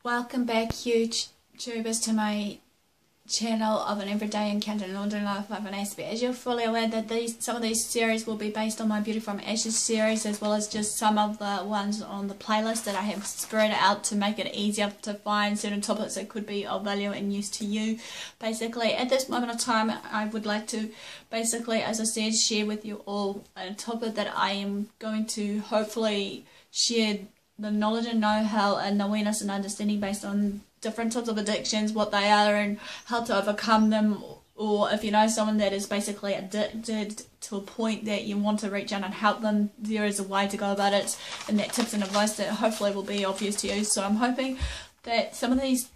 Welcome back, YouTubers, to my channel of an everyday encounter in ordinary life of an Aspie. As you're fully aware that some of these series will be based on my Beauty from Ashes series, as well as just some of the ones on the playlist that I have spread out to make it easier to find certain topics that could be of value and use to you. Basically, at this moment of time, I would like to basically, as I said, share with you all a topic that I am going to hopefully share the knowledge and know-how and awareness and understanding based on different types of addictions, what they are and how to overcome them, or if you know someone that is basically addicted to a point that you want to reach out and help them, there is a way to go about it, and that tips and advice that hopefully will be of use to you. So I'm hoping that some of these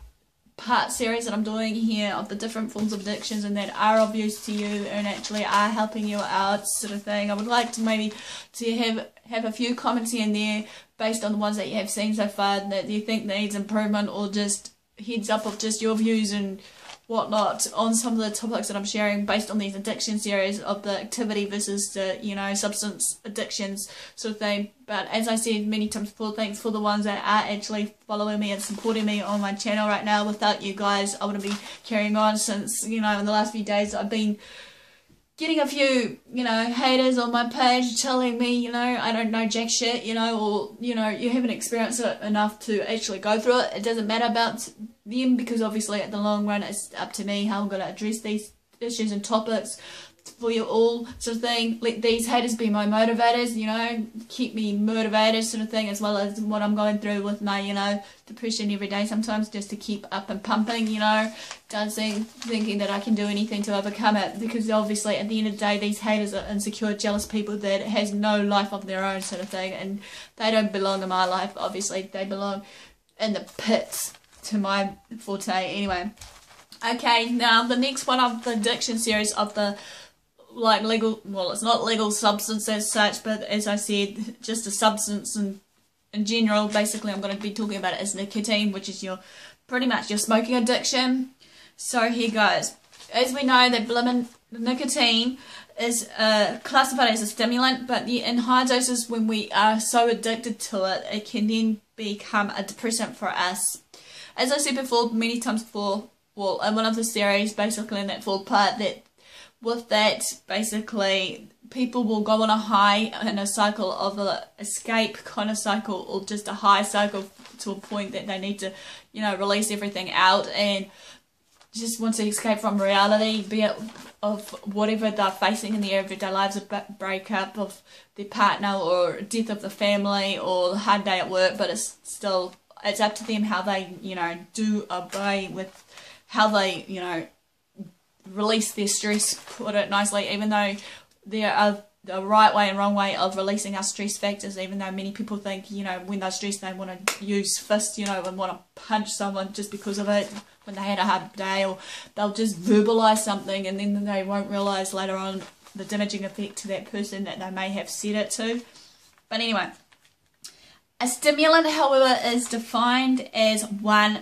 part series that I'm doing here of the different forms of addictions and that are of use to you and actually are helping you out, sort of thing. I would like to maybe to have a few comments here and there based on the ones that you have seen so far that you think needs improvement, or just heads up of just your views and whatnot on some of the topics that I'm sharing based on these addiction series of the activity versus the, you know, substance addictions sort of thing. But as I said many times before, thanks for the ones that are actually following me and supporting me on my channel right now. Without you guys, I wouldn't be carrying on, since, you know, in the last few days I've been getting a few, you know, haters on my page telling me, you know, I don't know jack shit, you know, or, you know, you haven't experienced it enough to actually go through it. It doesn't matter about them, because obviously at the long run it's up to me how I'm going to address these issues and topics for you all, sort of thing. Let these haters be my motivators, you know, keep me motivated, sort of thing, as well as what I'm going through with my, you know, depression every day sometimes, just to keep up and pumping, you know, dancing, thinking that I can do anything to overcome it, because obviously at the end of the day these haters are insecure, jealous people that has no life of their own, sort of thing, and they don't belong in my life. Obviously they belong in the pits to my forte. Anyway, okay, now the next one of the addiction series of the, like, legal, well, it's not legal substance as such, but as I said, just a substance and in general, basically I'm going to be talking about it as nicotine, which is your pretty much your smoking addiction. So here goes. As we know that nicotine is classified as a stimulant, but in high doses, when we are so addicted to it, it can then become a depressant for us. As I said before, many times before, well, in one of the series, basically in that fourth part, that with that, basically, people will go on a high in a cycle of a escape kind of cycle, or just a high cycle to a point that they need to, you know, release everything out and just want to escape from reality, be it of whatever they're facing in their everyday lives, a breakup of their partner or death of the family or a hard day at work. But it's still, it's up to them how they, you know, do away with how they, you know, release their stress, put it nicely, even though there are the right way and wrong way of releasing our stress factors, even though many people think, you know, when they're stressed they want to use fists, you know, and want to punch someone just because of it when they had a hard day, or they'll just verbalize something and then they won't realize later on the damaging effect to that person that they may have said it to. But anyway, a stimulant, however, is defined as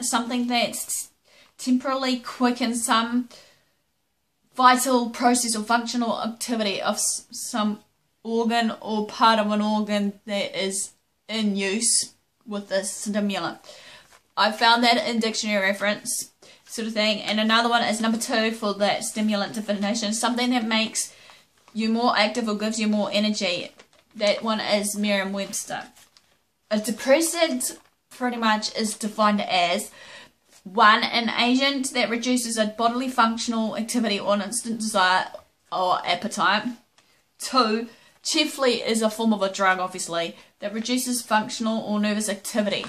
something that's temporarily quickens some vital process or functional activity of some organ or part of an organ that is in use with this stimulant. I found that in dictionary reference, sort of thing. And another one is number 2 for that stimulant definition, something that makes you more active or gives you more energy. That one is Merriam-Webster. A depressant pretty much is defined as 1. An agent that reduces a bodily functional activity or an instant desire or appetite. 2. Chiefly is a form of a drug, obviously, that reduces functional or nervous activity.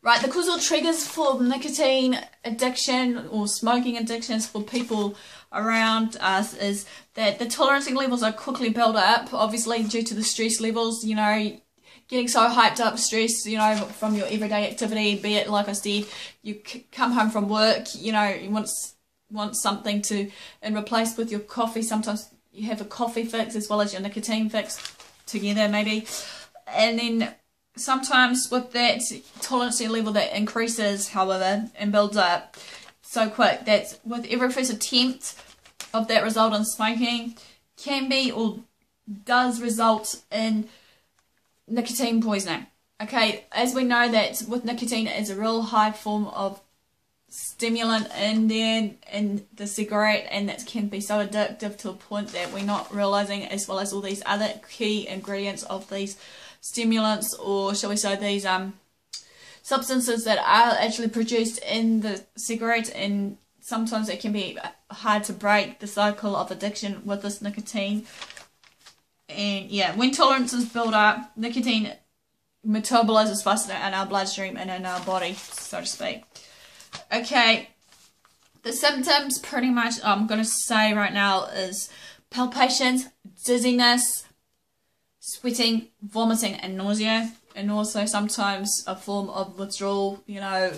Right, the causal triggers for nicotine addiction or smoking addictions for people around us is that the tolerancing levels are quickly built up, obviously due to the stress levels, you know, getting so hyped up, stress, you know, from your everyday activity, be it, like I said, you come home from work, you know, you want something to, and replace with your coffee. Sometimes you have a coffee fix as well as your nicotine fix together, maybe. And then sometimes with that tolerance level that increases, however, and builds up so quick, that with every first attempt of that result in smoking can be or does result in nicotine poisoning. Okay, as we know that with nicotine, it's a real high form of stimulant in there in the cigarette, and that can be so addictive to a point that we're not realizing, as well as all these other key ingredients of these stimulants, or shall we say these substances that are actually produced in the cigarette, and sometimes it can be hard to break the cycle of addiction with this nicotine. And yeah, when tolerances build up, nicotine metabolizes faster in our bloodstream and in our body, so to speak. Okay, the symptoms pretty much I'm going to say right now is palpitations, dizziness, sweating, vomiting and nausea, and also sometimes a form of withdrawal, you know,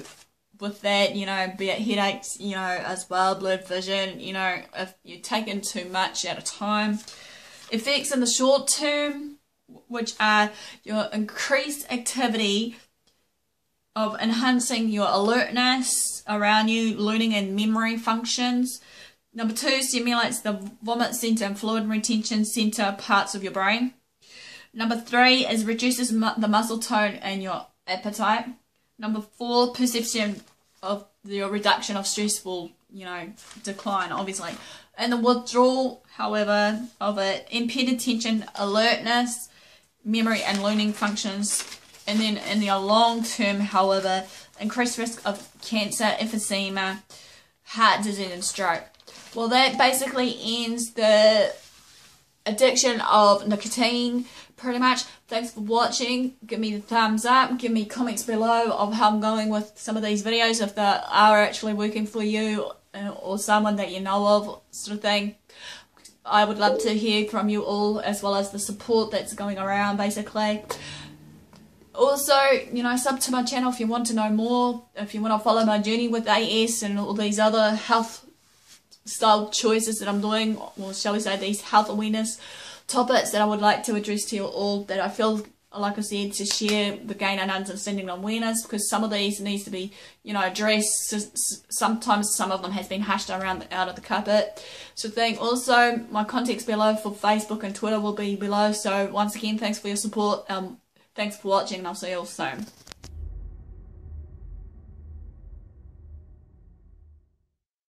with that, you know, be it headaches, you know, as well, blurred vision, you know, if you're taking too much at a time. Effects in the short term, which are your increased activity of enhancing your alertness around you, learning and memory functions. Number 2, stimulates the vomit center and fluid retention center parts of your brain. Number 3 is reduces the muscle tone and your appetite. Number 4, perception of your reduction of stress will, you know, decline, obviously. And the withdrawal, however, of it, impaired attention, alertness, memory and learning functions. And then in the long term, however, increased risk of cancer, emphysema, heart disease and stroke. Well, that basically ends the addiction of nicotine, pretty much. Thanks for watching. Give me the thumbs up. Give me comments below of how I'm going with some of these videos, if they are actually working for you or someone that you know of, sort of thing. I would love to hear from you all, as well as the support that's going around, basically. Also, you know, sub to my channel if you want to know more, if you want to follow my journey with AS and all these other health style choices that I'm doing, or shall we say these health awareness topics that I would like to address to you all, that I feel, like I said, to share the gain and understanding and awareness, because some of these needs to be, you know, addressed. Sometimes some of them has been hushed around out of the carpet. So also my contacts below for Facebook and Twitter will be below. So once again, thanks for your support. Thanks for watching, and I'll see you all soon.